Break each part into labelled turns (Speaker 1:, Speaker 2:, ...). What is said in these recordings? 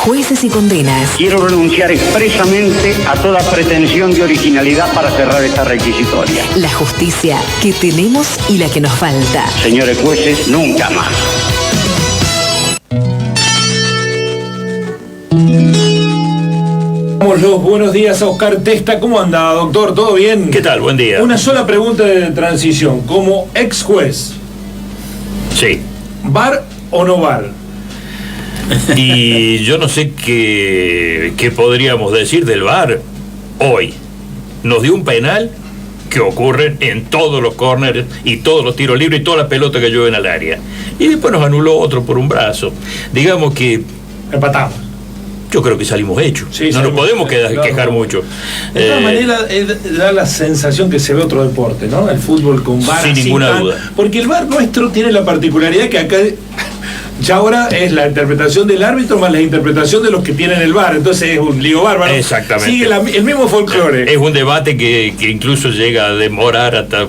Speaker 1: jueces y condenas.
Speaker 2: Quiero renunciar expresamente a toda pretensión de originalidad para cerrar esta requisitoria.
Speaker 1: La justicia que tenemos y la que nos falta.
Speaker 2: Señores jueces, nunca más.
Speaker 3: Damos los buenos días a Oscar Testa. ¿Cómo anda, doctor? ¿Todo bien?
Speaker 4: ¿Qué tal? Buen día.
Speaker 3: Una sola pregunta de transición. Como ex juez,
Speaker 4: Sí.
Speaker 3: ¿VAR o no VAR?
Speaker 4: Y yo no sé qué podríamos decir del VAR hoy. Nos dio un penal que ocurre en todos los córneres y todos los tiros libres y todas las pelotas que llueven al área. Y después nos anuló otro por un brazo. Digamos que
Speaker 3: Empatamos.
Speaker 4: yo creo que salimos hechos.
Speaker 3: Sí,
Speaker 4: no nos
Speaker 3: salimos,
Speaker 4: podemos
Speaker 3: claro.
Speaker 4: quejar mucho.
Speaker 3: De todas maneras, da la sensación que se ve otro deporte, ¿no? El fútbol con VAR.
Speaker 4: Sin
Speaker 3: así
Speaker 4: ninguna duda.
Speaker 3: Porque el VAR nuestro tiene la particularidad que acá ya ahora es la interpretación del árbitro más la interpretación de los que tienen el VAR. Entonces es un lío bárbaro.
Speaker 4: Exactamente.
Speaker 3: Sigue el mismo folclore.
Speaker 4: Es un debate que incluso llega a demorar hasta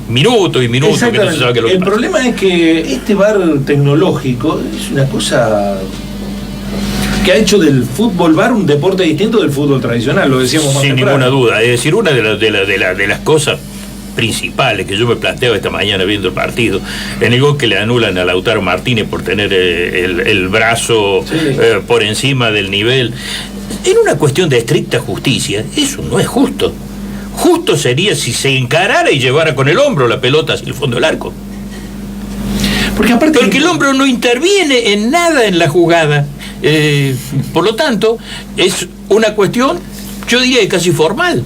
Speaker 4: minutos y minutos. Que no se sabe qué es lo que
Speaker 3: El
Speaker 4: pasa.
Speaker 3: problema es que este VAR tecnológico es una cosa que ha hecho del fútbol VAR un deporte distinto del fútbol tradicional, lo decíamos más
Speaker 4: Sin
Speaker 3: temprano.
Speaker 4: ninguna duda. Es decir, una de las cosas principales que yo me planteo esta mañana viendo el partido, en el gol que le anulan a Lautaro Martínez por tener el brazo
Speaker 3: Sí.
Speaker 4: por encima del nivel, en una cuestión de estricta justicia, eso no es justo. Justo sería si se encarara y llevara con el hombro la pelota hacia el fondo del arco.
Speaker 3: Porque aparte
Speaker 4: Porque el hombro no interviene en nada en la jugada. Por lo tanto, es una cuestión, yo diría que casi formal.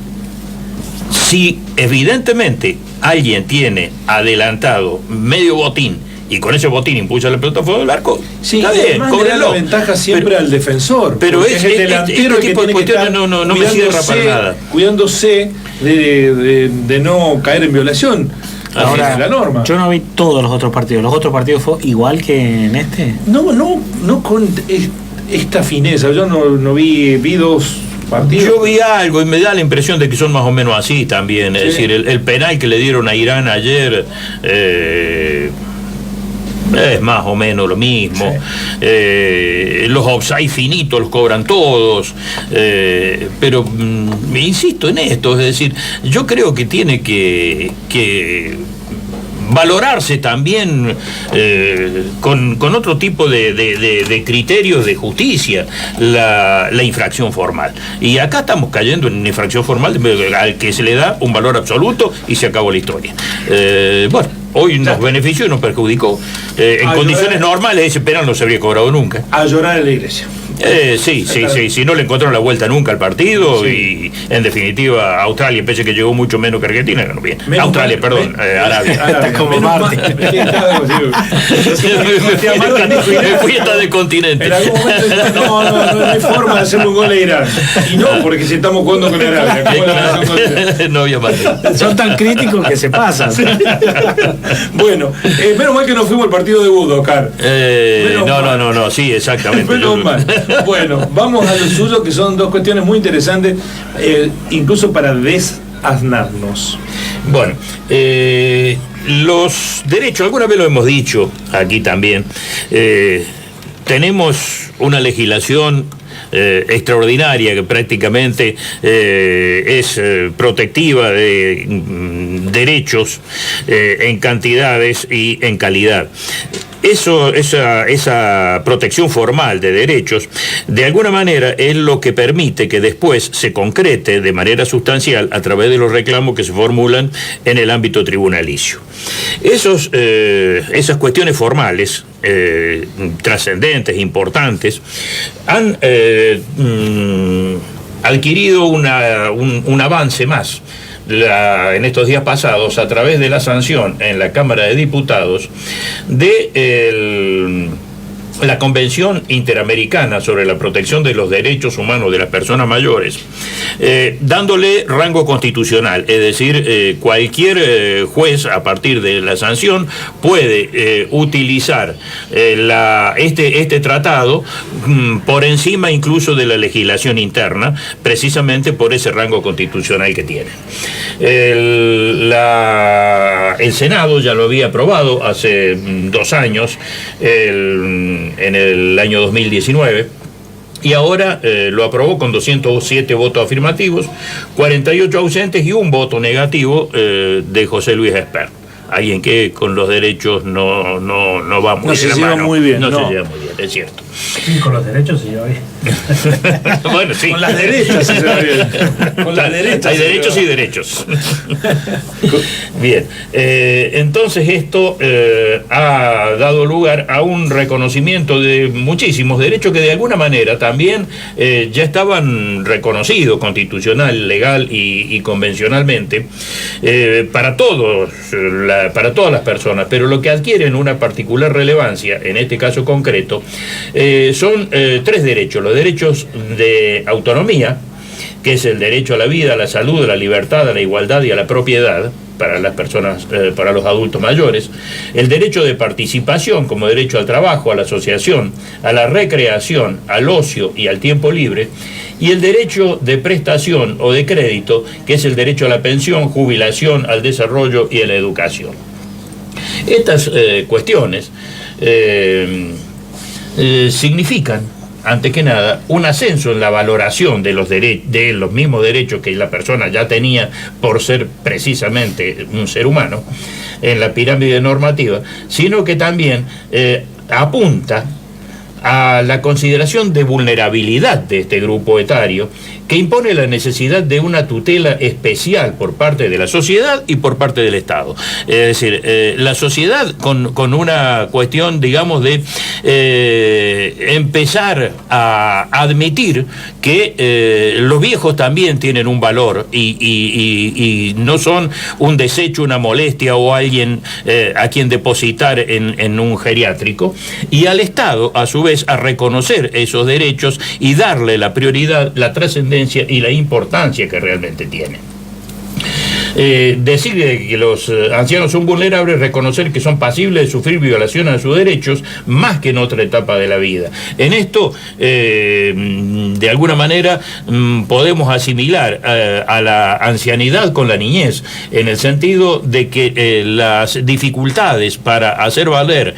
Speaker 4: Si evidentemente alguien tiene adelantado medio botín y con ese botín impulsa la pelota fuera del arco,
Speaker 3: sí,
Speaker 4: está bien,
Speaker 3: además le da la
Speaker 4: cóbrelo.
Speaker 3: ventaja siempre
Speaker 4: Pero-
Speaker 3: al defensor.
Speaker 4: pero
Speaker 3: porque
Speaker 4: es
Speaker 3: el
Speaker 4: este
Speaker 3: delantero el que
Speaker 4: tipo de
Speaker 3: tiene que
Speaker 4: cuestiones
Speaker 3: estar
Speaker 4: no me cierra para nada.
Speaker 3: cuidándose de no caer en violación.
Speaker 5: Ahora,
Speaker 3: de la norma.
Speaker 5: yo no vi todos los otros partidos. ¿Los otros partidos fue igual que en este?
Speaker 3: No con esta fineza. Yo no vi dos partidos.
Speaker 4: Yo vi algo y me da la impresión de que son más o menos así también. Es
Speaker 3: Sí.
Speaker 4: decir, el penal que le dieron a Irán ayer es más o menos lo mismo. Los offside finitos los cobran todos. Pero me insisto en esto, es decir, yo creo que tiene que valorarse también con otro tipo de criterios de justicia la infracción formal. Y acá estamos cayendo en una infracción formal al que se le da un valor absoluto y se acabó la historia. Bueno, hoy nos benefició y nos perjudicó. En condiciones normales ese penal no se habría cobrado nunca.
Speaker 3: A llorar en la iglesia.
Speaker 4: Sí, si no le encontraron la vuelta nunca al partido. Sí. Y en definitiva Australia, pese que llegó mucho menos que Argentina, ganó bien.
Speaker 3: Menos
Speaker 4: Australia,
Speaker 3: mal,
Speaker 4: perdón, Arabia.
Speaker 5: Como Marte.
Speaker 4: Me fui hasta de continente.
Speaker 3: En algún momento no hay forma de hacerle un gol a Irán. Y no, porque si estamos jugando con Arabia. ¿Cómo le vamos a hacer un gol a Irán?
Speaker 4: No había más.
Speaker 5: Son tan críticos que se pasan.
Speaker 3: Bueno, menos mal que no fuimos al partido de Budo, Oscar.
Speaker 4: No, sí, exactamente.
Speaker 3: Menos mal. Bueno, vamos a lo suyo, que son dos cuestiones muy interesantes, incluso para desaznarnos.
Speaker 4: Bueno, los derechos, alguna vez lo hemos dicho aquí también, tenemos una legislación extraordinaria que prácticamente es protectiva de derechos en cantidades y en calidad. Esa protección formal de derechos, de alguna manera, es lo que permite que después se concrete de manera sustancial a través de los reclamos que se formulan en el ámbito tribunalicio. Esas cuestiones formales, trascendentes, importantes, han adquirido un avance más. En estos días pasados, a través de la sanción en la Cámara de Diputados de la Convención Interamericana sobre la Protección de los Derechos Humanos de las Personas Mayores, dándole rango constitucional, es decir, cualquier juez a partir de la sanción puede utilizar este tratado por encima incluso de la legislación interna, precisamente por ese rango constitucional que tiene. El Senado ya lo había aprobado hace 2 años, en el año 2019, y ahora lo aprobó con 207 votos afirmativos, 48 ausentes y un voto negativo de José Luis Espert. Alguien que con los derechos no va muy bien.
Speaker 3: No se lleva muy bien.
Speaker 4: No se lleva muy bien, es cierto.
Speaker 5: Sí, con los derechos se lleva bien.
Speaker 4: Bueno, sí.
Speaker 3: Con las derechas se lleva bien. Con las derechas.
Speaker 4: Hay derechos y derechos. Bien. Entonces esto ha dado lugar a un reconocimiento de muchísimos derechos que de alguna manera también ya estaban reconocidos constitucional, legal y convencionalmente para todos, para todas las personas, pero lo que adquieren una particular relevancia en este caso concreto son tres derechos: los derechos de autonomía, que es el derecho a la vida, a la salud, a la libertad, a la igualdad y a la propiedad para las personas, para los adultos mayores; el derecho de participación como derecho al trabajo, a la asociación, a la recreación, al ocio y al tiempo libre; y el derecho de prestación o de crédito, que es el derecho a la pensión, jubilación, al desarrollo y a la educación. Estas cuestiones significan, antes que nada, un ascenso en la valoración de los mismos derechos que la persona ya tenía por ser precisamente un ser humano en la pirámide normativa, sino que también apunta a la consideración de vulnerabilidad de este grupo etario, que impone la necesidad de una tutela especial por parte de la sociedad y por parte del Estado. Es decir, la sociedad con una cuestión, digamos, de empezar a admitir que los viejos también tienen un valor y no son un desecho, una molestia o alguien a quien depositar en un geriátrico, y al Estado, a su vez, a reconocer esos derechos y darle la prioridad, la trascendencia y la importancia que realmente tienen. Decir que los ancianos son vulnerables, reconocer que son pasibles de sufrir violaciones a sus derechos más que en otra etapa de la vida. En esto, de alguna manera, podemos asimilar a la ancianidad con la niñez, en el sentido de que las dificultades para hacer valer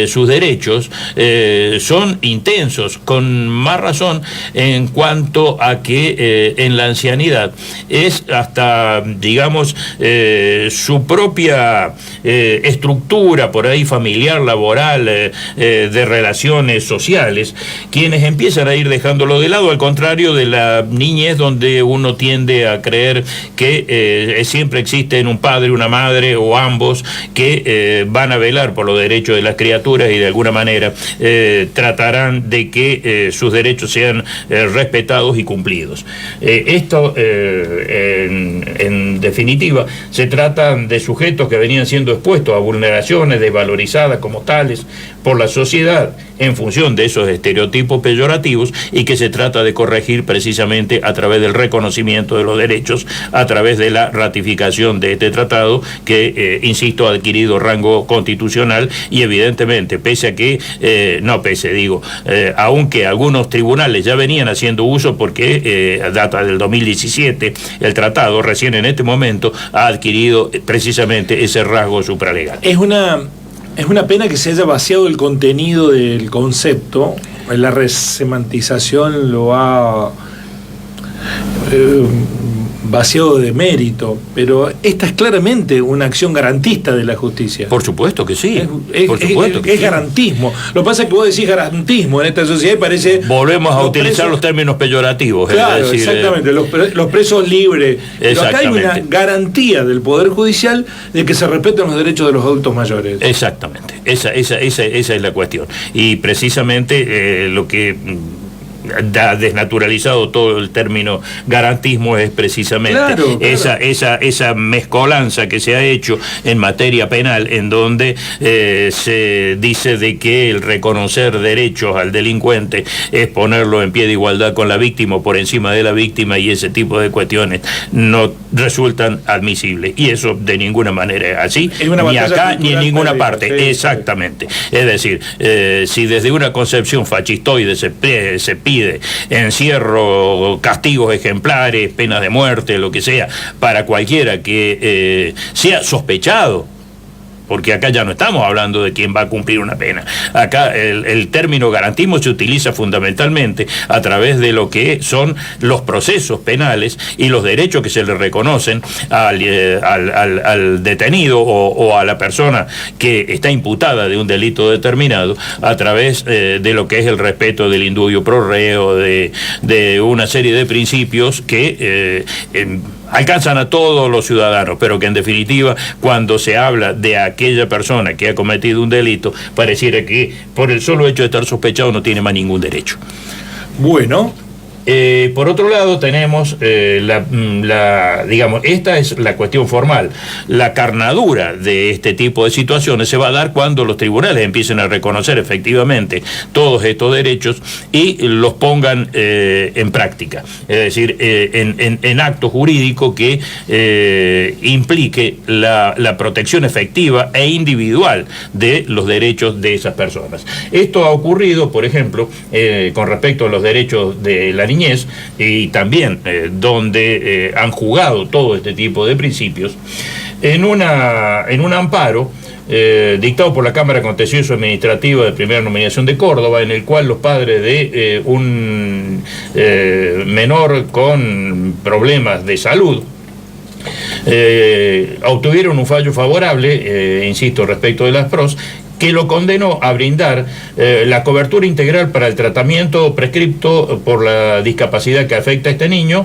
Speaker 4: sus derechos son intensos, con más razón en cuanto a que en la ancianidad es hasta, digamos, su propia estructura por ahí familiar, laboral, de relaciones sociales, quienes empiezan a ir dejándolo de lado, al contrario de la niñez, donde uno tiende a creer que siempre existen un padre, una madre o ambos que van a velar por los derechos de las criaturas y de alguna manera tratarán de que sus derechos sean respetados y cumplidos. Esto en definitiva se tratan de sujetos que venían siendo expuestos a vulneraciones, desvalorizadas como tales por la sociedad en función de esos estereotipos peyorativos, y que se trata de corregir precisamente a través del reconocimiento de los derechos, a través de la ratificación de este tratado que, insisto, ha adquirido rango constitucional y evidentemente, pese a que, aunque algunos tribunales ya venían haciendo uso, porque data del 2017 el tratado, recién en este momento ha adquirido precisamente ese rasgo supralegal.
Speaker 3: Es una pena que se haya vaciado el contenido del concepto. La resemantización lo ha vaciado de mérito, pero esta es claramente una acción garantista de la justicia.
Speaker 4: Por supuesto que sí.
Speaker 3: Es garantismo. Lo que pasa es que vos decís garantismo en esta sociedad y parece...
Speaker 4: Volvemos a utilizar los términos peyorativos.
Speaker 3: Claro, es decir, exactamente, los presos libres. Pero acá hay una garantía del Poder Judicial de que se respeten los derechos de los adultos mayores.
Speaker 4: Exactamente, esa es la cuestión. Y precisamente lo que ha desnaturalizado todo el término garantismo es precisamente esa mezcolanza que se ha hecho en materia penal, en donde se dice de que el reconocer derechos al delincuente es ponerlo en pie de igualdad con la víctima o por encima de la víctima, y ese tipo de cuestiones no resultan admisibles, y eso de ninguna manera es así, ni acá ni en ninguna parte. Sí, exactamente. Sí. Es decir, si desde una concepción fascistoide se pide encierro, castigos ejemplares, penas de muerte, lo que sea, para cualquiera que sea sospechado porque acá ya no estamos hablando de quién va a cumplir una pena. Acá el término garantismo se utiliza fundamentalmente a través de lo que son los procesos penales y los derechos que se le reconocen al detenido o a la persona que está imputada de un delito determinado a través de lo que es el respeto del indubio pro reo, de una serie de principios que alcanzan a todos los ciudadanos, pero que en definitiva, cuando se habla de aquella persona que ha cometido un delito, pareciera que por el solo hecho de estar sospechado no tiene más ningún derecho.
Speaker 3: Bueno.
Speaker 4: Por otro lado tenemos digamos, esta es la cuestión formal. La carnadura de este tipo de situaciones se va a dar cuando los tribunales empiecen a reconocer efectivamente todos estos derechos y los pongan en práctica, es decir, en acto jurídico que implique la protección efectiva e individual de los derechos de esas personas. Esto ha ocurrido, por ejemplo, con respecto a los derechos de la niñez, y también donde han jugado todo este tipo de principios en un amparo dictado por la Cámara Contencioso Administrativa de Primera Nominación de Córdoba, en el cual los padres de un menor con problemas de salud obtuvieron un fallo favorable, insisto, respecto de las PROS, que lo condenó a brindar la cobertura integral para el tratamiento prescripto por la discapacidad que afecta a este niño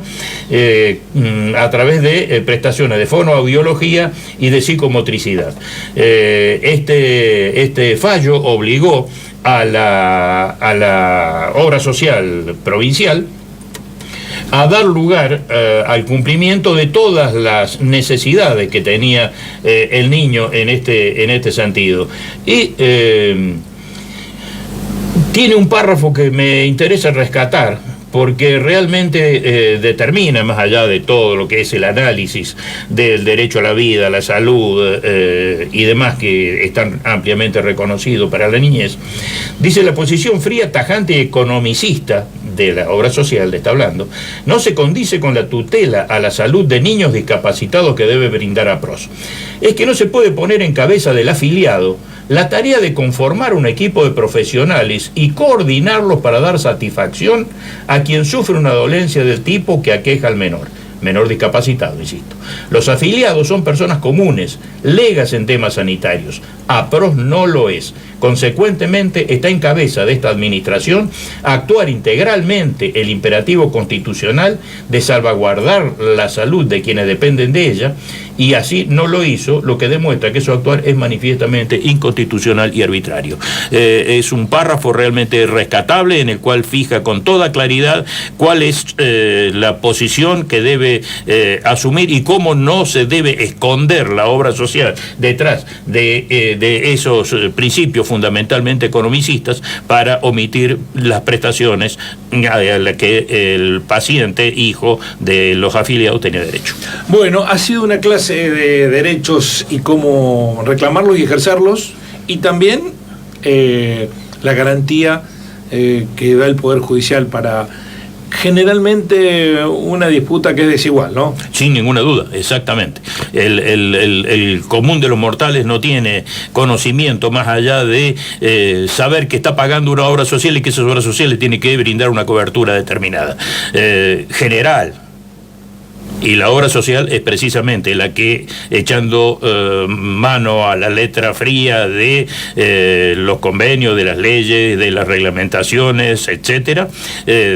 Speaker 4: a través de prestaciones de fonoaudiología y de psicomotricidad. Este fallo obligó a la obra social provincial a dar lugar al cumplimiento de todas las necesidades que tenía el niño en este sentido. Y tiene un párrafo que me interesa rescatar, porque realmente determina, más allá de todo lo que es el análisis del derecho a la vida, a la salud y demás que están ampliamente reconocidos para la niñez, dice: la posición fría, tajante y economicista de la obra social, está hablando, no se condice con la tutela a la salud de niños discapacitados que debe brindar APROS. Es que no se puede poner en cabeza del afiliado la tarea de conformar un equipo de profesionales y coordinarlos para dar satisfacción a quien sufre una dolencia del tipo que aqueja al menor discapacitado, insisto. Los afiliados son personas comunes, legas en temas sanitarios. APROS no lo es. Consecuentemente, está en cabeza de esta administración actuar integralmente el imperativo constitucional de salvaguardar la salud de quienes dependen de ella, y así no lo hizo, lo que demuestra que su actuar es manifiestamente inconstitucional y arbitrario. Es un párrafo realmente rescatable en el cual fija con toda claridad cuál es la posición que debe asumir y cómo no se debe esconder la obra social detrás de esos principios fundamentalmente economicistas para omitir las prestaciones a las que el paciente, hijo de los afiliados, tenía derecho.
Speaker 3: Bueno, ha sido una clase de derechos y cómo reclamarlos y ejercerlos, y también la garantía que da el Poder Judicial para generalmente una disputa que es desigual, ¿no?
Speaker 4: Sin ninguna duda, exactamente. El común de los mortales no tiene conocimiento más allá de saber que está pagando una obra social y que esa obra social le tiene que brindar una cobertura determinada, general. Y la obra social es precisamente la que, echando mano a la letra fría de los convenios, de las leyes, de las reglamentaciones, etcétera,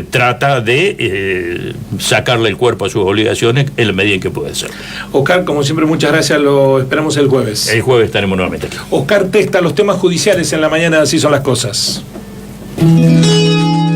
Speaker 4: trata de sacarle el cuerpo a sus obligaciones en la medida en que puede ser.
Speaker 3: Oscar, como siempre, muchas gracias. Lo esperamos el jueves.
Speaker 4: El jueves estaremos nuevamente aquí.
Speaker 3: Oscar Testa, los temas judiciales en la mañana, así son las cosas.